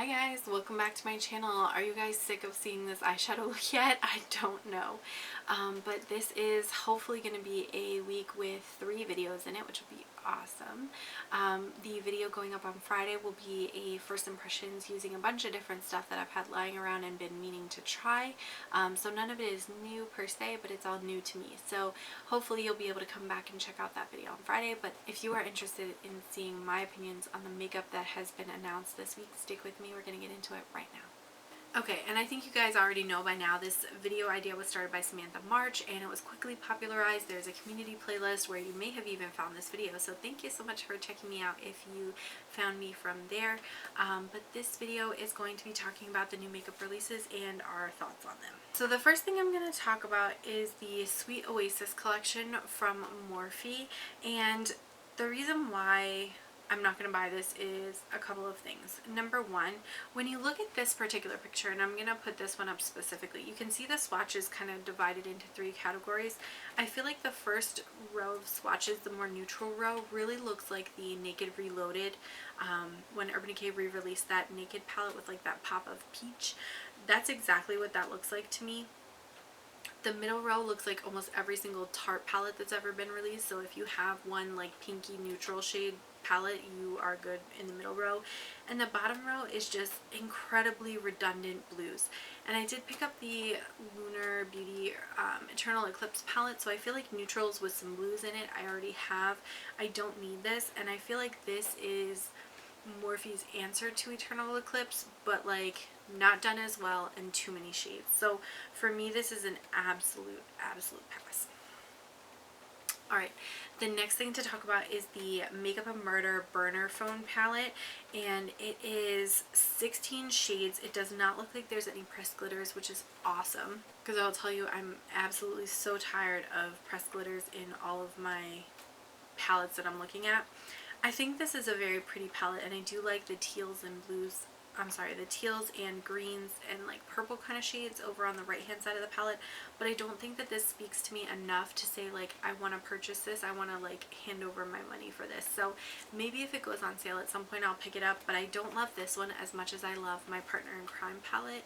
Hi guys, welcome back to my channel. Are you guys sick of seeing this eyeshadow look yet? I don't know. But this is hopefully going to be a week with 3 videos in it, which will be awesome. The video going up on Friday will be a first impressions using a bunch of different stuff that I've had lying around and been meaning to try. So none of it is new per se, but it's all new to me. So hopefully you'll be able to come back and check out that video on Friday. But if you are interested in seeing my opinions on the makeup that has been announced this week, stick with me. We're going to get into it right now. Okay, and I think you guys already know by now this video idea was started by Samantha March and it was quickly popularized. There's a community playlist where you may have even found this video, so thank you so much for checking me out if you found me from there. But this video is going to be talking about the new makeup releases and our thoughts on them. So the first thing I'm going to talk about is the Sweet Oasis collection from Morphe, and the reason why I'm not going to buy this is a couple of things. Number one, when you look at this particular picture, and I'm going to put this one up specifically, you can see the swatches kind of divided into 3 categories. I feel like the first row of swatches, the more neutral row, really looks like the Naked Reloaded when Urban Decay re-released that Naked palette with like that pop of peach. That's exactly what that looks like to me. The middle row looks like almost every single Tarte palette that's ever been released, so if you have one like pinky neutral shade palette, you are good in the middle row. And the bottom row is just incredibly redundant blues. And I did pick up the Lunar Beauty Eternal Eclipse palette, so I feel like neutrals with some blues in it I already have. I don't need this, and I feel like this is Morphe's answer to Eternal Eclipse, but like not done as well and too many shades. So for me, this is an absolute pass. Alright, the next thing to talk about is the Makeup of Murder Burner Phone palette, and it is 16 shades. It does not look like there's any pressed glitters, which is awesome, because I'll tell you, I'm absolutely so tired of pressed glitters in all of my palettes that I'm looking at. I think this is a very pretty palette, and I do like the teals and blues, the teals and greens and like purple kind of shades over on the right hand side of the palette, but I don't think that this speaks to me enough to say like I want to purchase this, I want to like hand over my money for this. So maybe if it goes on sale at some point I'll pick it up, but I don't love this one as much as I love my Partner in Crime palette.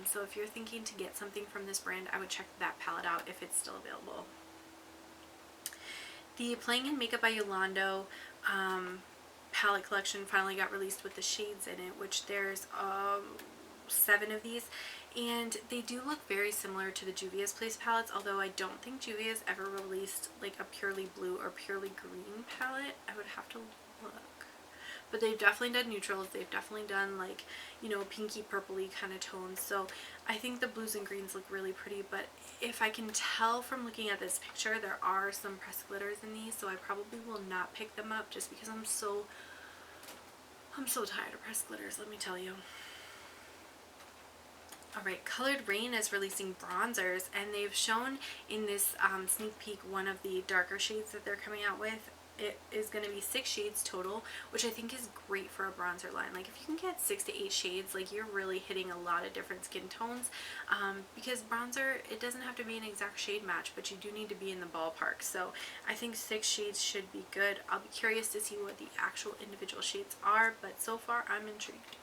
So if you're thinking to get something from this brand, I would check that palette out if it's still available. The Playing in Makeup by Yolando palette collection finally got released with the shades in it, which there's 7 of these, and they do look very similar to the Juvia's Place palettes, although I don't think Juvia's ever released like a purely blue or purely green palette. I would have to look. But they've definitely done neutrals, they've definitely done like, you know, pinky purpley kind of tones, so I think the blues and greens look really pretty. But if I can tell from looking at this picture, there are some pressed glitters in these, so I probably will not pick them up just because I'm so tired of pressed glitters, let me tell you. Alright, Colored Rain is releasing bronzers, and they've shown in this sneak peek one of the darker shades that they're coming out with. It is going to be 6 shades total, which I think is great for a bronzer line. Like if you can get 6 to 8 shades, like you're really hitting a lot of different skin tones, because bronzer, it doesn't have to be an exact shade match, but you do need to be in the ballpark. So I think 6 shades should be good. I'll be curious to see what the actual individual shades are, but so far I'm intrigued.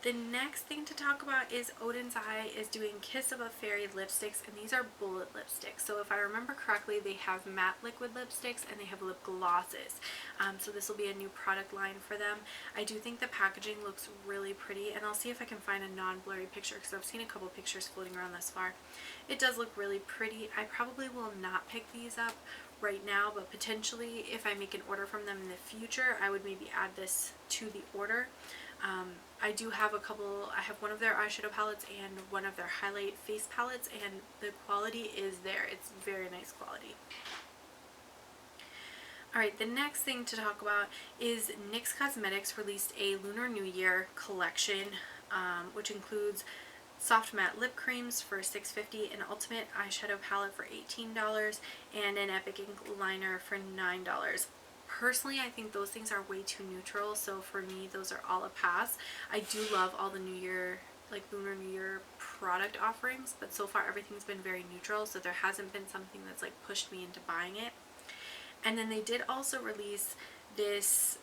The next thing to talk about is Odin's Eye is doing Kiss of a Fairy lipsticks, and these are bullet lipsticks. So if I remember correctly, they have matte liquid lipsticks and they have lip glosses. So this will be a new product line for them. I do think the packaging looks really pretty, and I'll see if I can find a non-blurry picture because I've seen a couple pictures floating around thus far. It does look really pretty. I probably will not pick these up right now, but potentially if I make an order from them in the future, I would maybe add this to the order. I do have a couple, I have one of their eyeshadow palettes and one of their highlight face palettes, and the quality is there. It's very nice quality. Alright, the next thing to talk about is NYX Cosmetics released a Lunar New Year collection, which includes soft matte lip creams for $6.50, an ultimate eyeshadow palette for $18, and an epic ink liner for $9. Personally, I think those things are way too neutral, so for me those are all a pass. I do love all the New Year, like Lunar New Year product offerings, but so far everything's been very neutral, so there hasn't been something that's like pushed me into buying it. And then they did also release this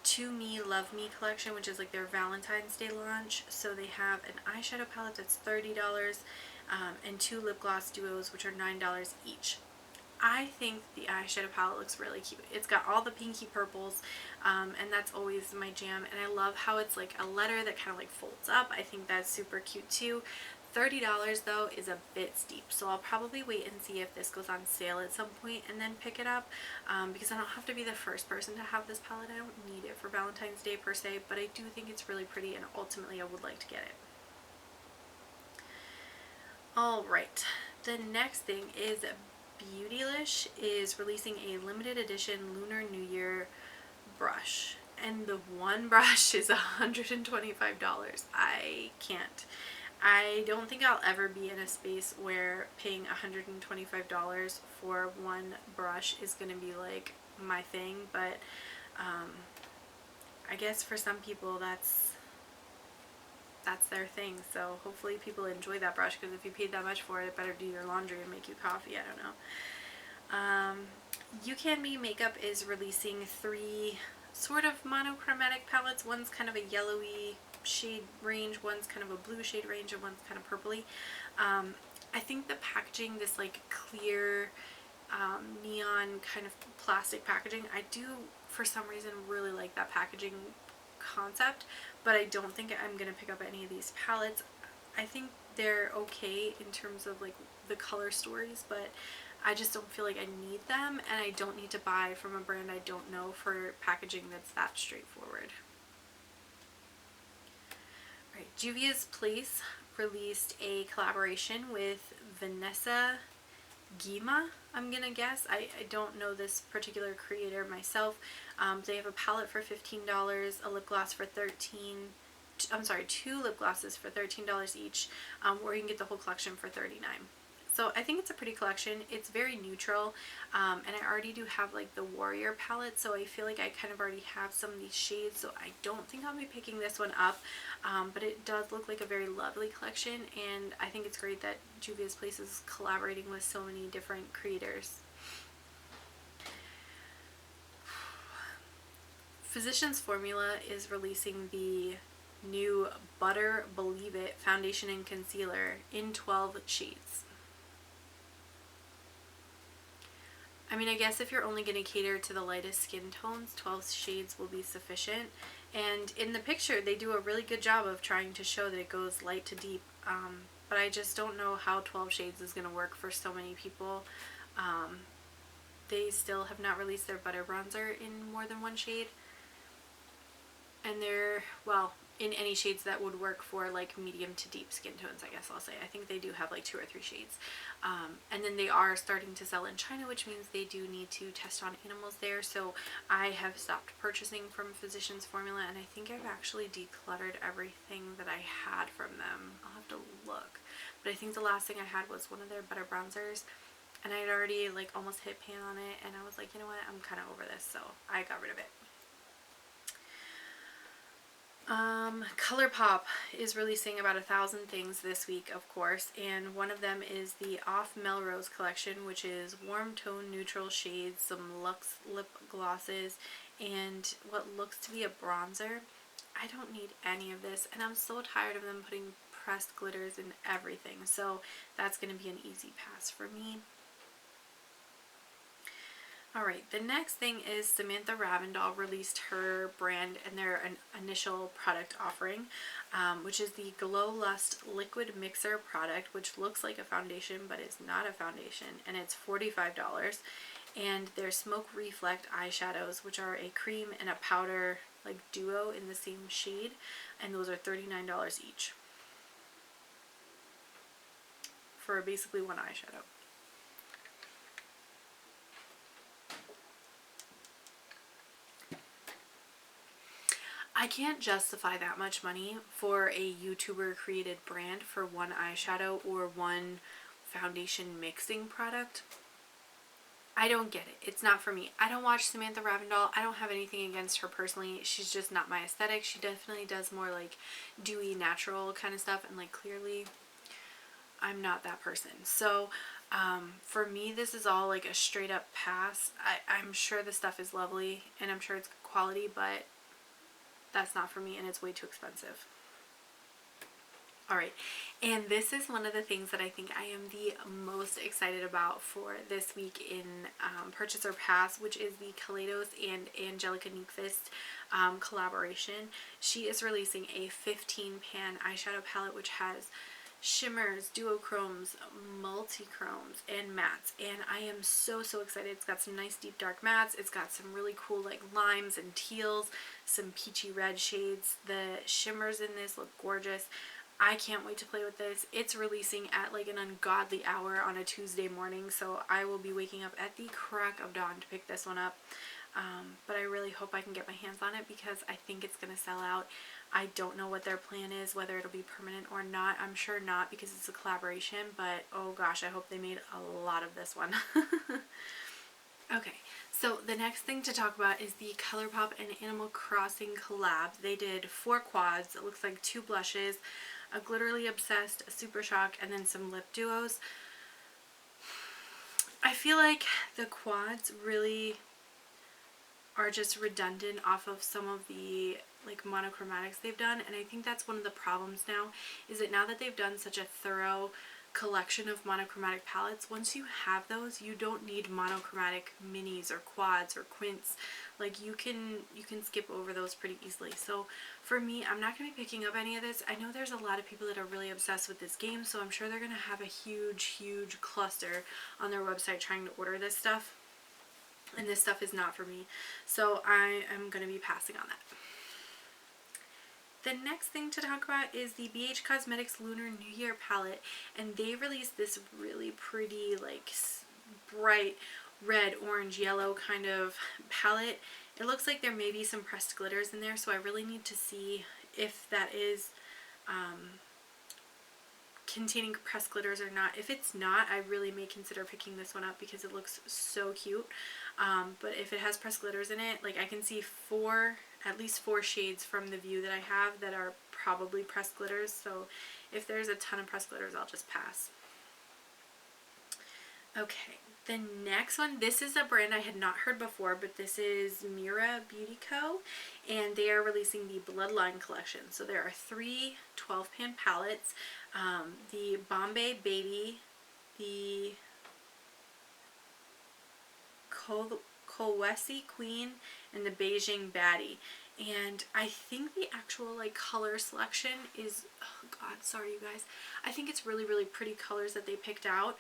To Me, Love Me collection, which is like their Valentine's Day launch. So they have an eyeshadow palette that's $30, and 2 lip gloss duos, which are $9 each. I think the eyeshadow palette looks really cute. It's got all the pinky purples, and that's always my jam. And I love how it's like a letter that kind of like folds up. I think that's super cute too. $30 though is a bit steep, so I'll probably wait and see if this goes on sale at some point and then pick it up, because I don't have to be the first person to have this palette. I don't need it for Valentine's Day per se, but I do think it's really pretty, and ultimately I would like to get it. Alright, the next thing is Beautylish is releasing a limited edition Lunar New Year brush, and the one brush is $125. I can't. I don't think I'll ever be in a space where paying $125 for one brush is going to be like my thing, but I guess for some people that's their thing. So hopefully people enjoy that brush, because if you paid that much for it, it better do your laundry and make you coffee. I don't know. You Can Be Makeup is releasing 3 sort of monochromatic palettes. One's kind of a yellowy shade range, one's kind of a blue shade range, and one's kind of purpley. I think the packaging, this like clear neon kind of plastic packaging, I do for some reason really like that packaging concept, but I don't think I'm gonna pick up any of these palettes. I think they're okay in terms of like the color stories, but I just don't feel like I need them, and I don't need to buy from a brand I don't know for packaging that's that straightforward. Alright, Juvia's Place released a collaboration with Vanessa Guima, I'm gonna guess. I don't know this particular creator myself. They have a palette for $15, a lip gloss for $13, 2 lip glosses for $13 each, or you can get the whole collection for $39. So I think it's a pretty collection. It's very neutral, and I already do have like the Warrior palette, so I feel like I kind of already have some of these shades, so I don't think I'll be picking this one up, but it does look like a very lovely collection, and I think it's great that Juvia's Place is collaborating with so many different creators. Physicians Formula is releasing the new Butter Believe It foundation and concealer in 12 shades. I mean, I guess if you're only going to cater to the lightest skin tones, 12 shades will be sufficient. And in the picture, they do a really good job of trying to show that it goes light to deep. But I just don't know how 12 shades is going to work for so many people. They still have not released their butter bronzer in more than 1 shade. And they're, well, in any shades that would work for like medium to deep skin tones, I guess I'll say. I think they do have like 2 or 3 shades. And then they are starting to sell in China, which means they do need to test on animals there. So I have stopped purchasing from Physicians Formula, and I think I've actually decluttered everything that I had from them. I'll have to look. But I think the last thing I had was one of their butter bronzers, and I had already like almost hit pan on it, and I was like, you know what, I'm kind of over this, so I got rid of it. Colourpop is releasing about 1,000 things this week, of course, and one of them is the Off Melrose collection, which is warm tone neutral shades, some luxe lip glosses, and what looks to be a bronzer. I don't need any of this, and I'm so tired of them putting pressed glitters in everything, so that's going to be an easy pass for me. Alright, the next thing is Samantha Ravndahl released her brand and their initial product offering, which is the Glow Lust Liquid Mixer product, which looks like a foundation but is not a foundation, and it's $45. And their Smoke Reflect eyeshadows, which are a cream and a powder like duo in the same shade, and those are $39 each for basically one eyeshadow. I can't justify that much money for a YouTuber created brand for one eyeshadow or one foundation mixing product. I don't get it. It's not for me. I don't watch Samantha Ravndahl. I don't have anything against her personally. She's just not my aesthetic. She definitely does more like dewy, natural kind of stuff, and like clearly I'm not that person. So For me, this is all like a straight up pass. I'm sure the stuff is lovely and I'm sure it's good quality, but that's not for me and it's way too expensive. Alright, and this is one of the things that I think I am the most excited about for this week in Purchase or Pass, which is the Kaleidos and Angelica Nyqvist collaboration. She is releasing a 15-pan eyeshadow palette which has shimmers, duochromes, multi-chromes, and mattes, and I am so excited. It's got some nice deep dark mattes, it's got some really cool like limes and teals, some peachy red shades. The shimmers in this look gorgeous. I can't wait to play with this. It's releasing at like an ungodly hour on a Tuesday morning, so I will be waking up at the crack of dawn to pick this one up. But I really hope I can get my hands on it because I think it's going to sell out. I don't know what their plan is, whether it'll be permanent or not. I'm sure not because it's a collaboration, but oh gosh, I hope they made a lot of this one. Okay, so the next thing to talk about is the Colourpop and Animal Crossing collab. They did 4 quads. It looks like 2 blushes, a Glitterly Obsessed, a Super Shock, and then some lip duos. I feel like the quads really are just redundant off of some of the like monochromatics they've done, and I think that's one of the problems now, is that now that they've done such a thorough collection of monochromatic palettes, once you have those, you don't need monochromatic minis or quads or quints. Like you can skip over those pretty easily. So for me, I'm not going to be picking up any of this. I know there's a lot of people that are really obsessed with this game, so I'm sure they're going to have a huge cluster on their website trying to order this stuff, and this stuff is not for me, so I am going to be passing on that. The next thing to talk about is the BH Cosmetics Lunar New Year palette, and they released this really pretty like bright red, orange, yellow kind of palette. It looks like there may be some pressed glitters in there, so I really need to see if that is containing pressed glitters or not. If it's not, I really may consider picking this one up because it looks so cute. But if it has pressed glitters in it, like I can see at least 4 shades from the view that I have that are probably pressed glitters, so if there's a ton of pressed glitters, I'll just pass. Okay, the next one, this is a brand I had not heard before, but this is Mira Beauty Co., and they are releasing the Bloodline collection. So there are 3 12-pan palettes, the Bombay Baby, the Kolwesi Queen, and the Beijing Baddie. And I think the actual like color selection is, oh god, sorry you guys, I think it's really pretty colors that they picked out.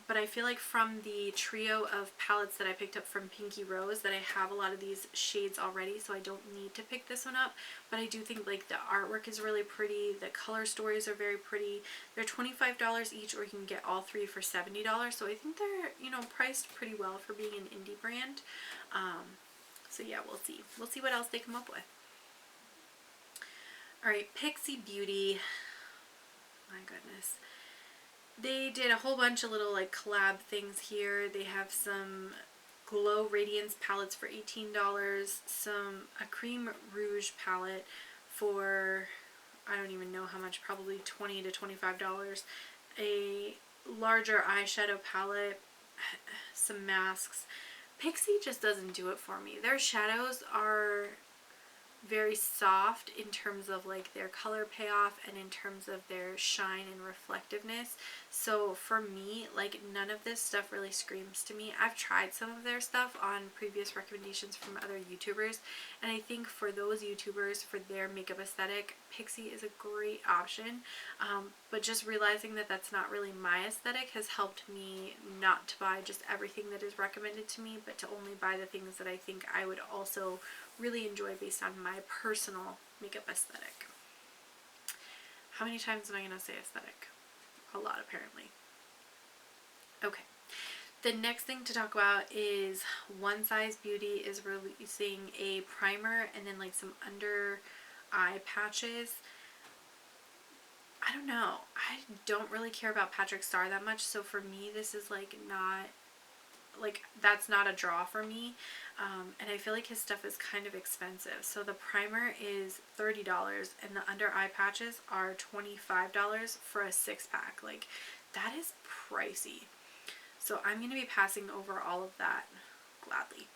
But I feel like from the trio of palettes that I picked up from Pinky Rose that I have a lot of these shades already, so I don't need to pick this one up. But I do think like the artwork is really pretty, the color stories are very pretty. They're $25 each, or you can get all 3 for $70, so I think they're, you know, priced pretty well for being an indie brand. So yeah, we'll see. We'll see what else they come up with. Alright, Pixie Beauty. My goodness. They did a whole bunch of little like collab things here. They have some Glow Radiance palettes for $18, a Cream Rouge palette for, I don't even know how much, probably $20 to $25, a larger eyeshadow palette, some masks. Pixie just doesn't do it for me. Their shadows are very soft in terms of like their color payoff and in terms of their shine and reflectiveness. So for me, like none of this stuff really screams to me. I've tried some of their stuff on previous recommendations from other YouTubers, and I think for those YouTubers, for their makeup aesthetic, Pixie is a great option. But just realizing that that's not really my aesthetic has helped me not to buy just everything that is recommended to me, but to only buy the things that I think I would also really enjoy based on my personal makeup aesthetic. How many times am I going to say aesthetic? A lot, apparently. Okay. The next thing to talk about is One Size Beauty is releasing a primer and then like some under eye patches. I don't know. I don't really care about Patrick Starr that much, so for me this is like not, like that's not a draw for me. And I feel like his stuff is kind of expensive. So the primer is $30 and the under eye patches are $25 for a 6-pack. Like that is pricey. So I'm going to be passing over all of that gladly.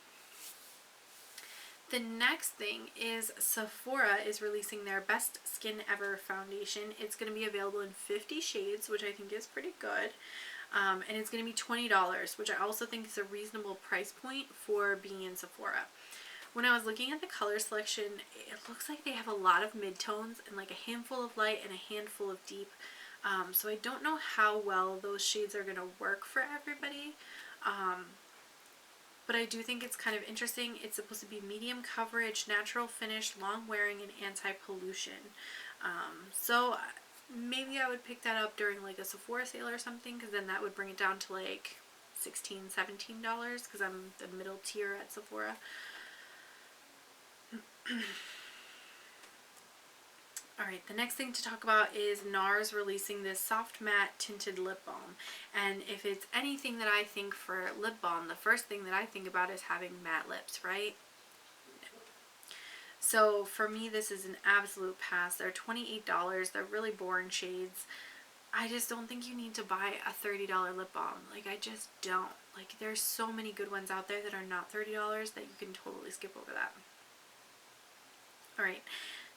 The next thing is Sephora is releasing their Best Skin Ever foundation. It's going to be available in 50 shades, which I think is pretty good. And it's going to be $20, which I also think is a reasonable price point for being in Sephora. When I was looking at the color selection, it looks like they have a lot of midtones and like a handful of light and a handful of deep. So I don't know how well those shades are going to work for everybody. But I do think it's kind of interesting. It's supposed to be medium coverage, natural finish, long wearing, and anti-pollution. So maybe I would pick that up during like a Sephora sale or something, because then that would bring it down to like $16, $17, because I'm the middle tier at Sephora. Alright, the next thing to talk about is Nars releasing this soft matte tinted lip balm. And if it's anything that I think for lip balm, the first thing that I think about is having matte lips, right? No. So for me, this is an absolute pass. They're $28. They're really boring shades. I just don't think you need to buy a $30 lip balm. Like, I just don't. Like, there's so many good ones out there that are not $30 that you can totally skip over that. Alright.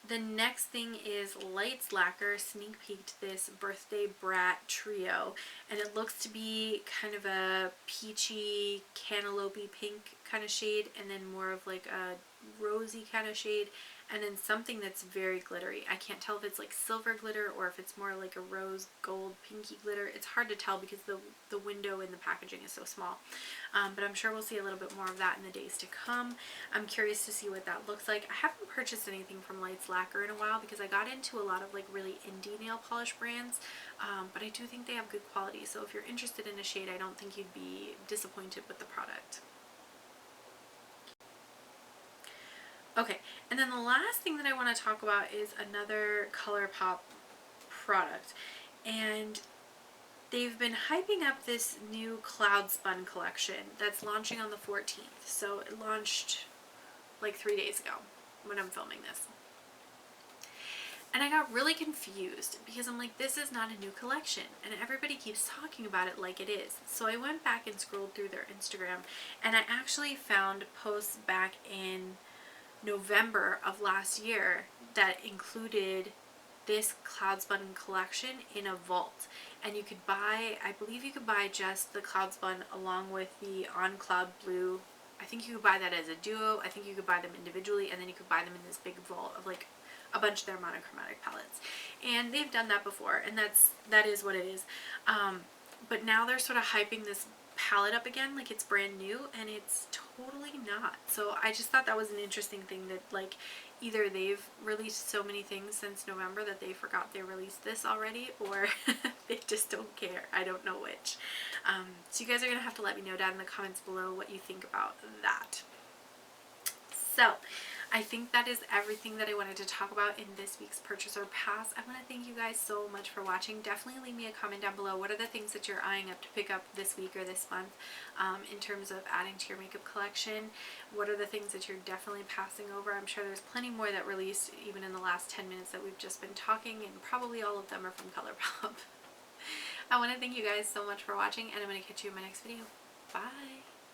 The next thing is Lights Lacquer sneak peeked this Birthday Brat trio, and it looks to be kind of a peachy, cantaloupe pink kind of shade, and then more of like a rosy kind of shade, and then something that's very glittery. I can't tell if it's like silver glitter or if it's more like a rose gold pinky glitter. It's hard to tell because the window in the packaging is so small. But I'm sure we'll see a little bit more of that in the days to come. I'm curious to see what that looks like. I haven't purchased anything from Lights Lacquer in a while because I got into a lot of like really indie nail polish brands, but I do think they have good quality. So if you're interested in a shade, I don't think you'd be disappointed with the product. Okay, and then the last thing that I want to talk about is another Colourpop product, and they've been hyping up this new Spun collection that's launching on the 14th. So it launched like 3 days ago when I'm filming this. And I got really confused because I'm like, this is not a new collection, and everybody keeps talking about it like it is. So I went back and scrolled through their Instagram, and I actually found posts back in November of last year that included this Spun collection in a vault, and you could buy, I believe you could buy just the Spun along with the On Cloud Blue. I think you could buy that as a duo. I think you could buy them individually, and then you could buy them in this big vault of like a bunch of their monochromatic palettes. And they've done that before, and that is what it is. But now they're sort of hyping this palette up again like it's brand new, and it's totally not. So I just thought that was an interesting thing, that like either they've released so many things since November that they forgot they released this already, or they just don't care. I don't know which. So you guys are gonna have to let me know down in the comments below what you think about that. So I think that is everything that I wanted to talk about in this week's Purchase or Pass. I want to thank you guys so much for watching. Definitely leave me a comment down below. What are the things that you're eyeing up to pick up this week or this month in terms of adding to your makeup collection? What are the things that you're definitely passing over? I'm sure there's plenty more that released even in the last 10 minutes that we've just been talking, and probably all of them are from Colourpop. I want to thank you guys so much for watching, and I'm going to catch you in my next video. Bye!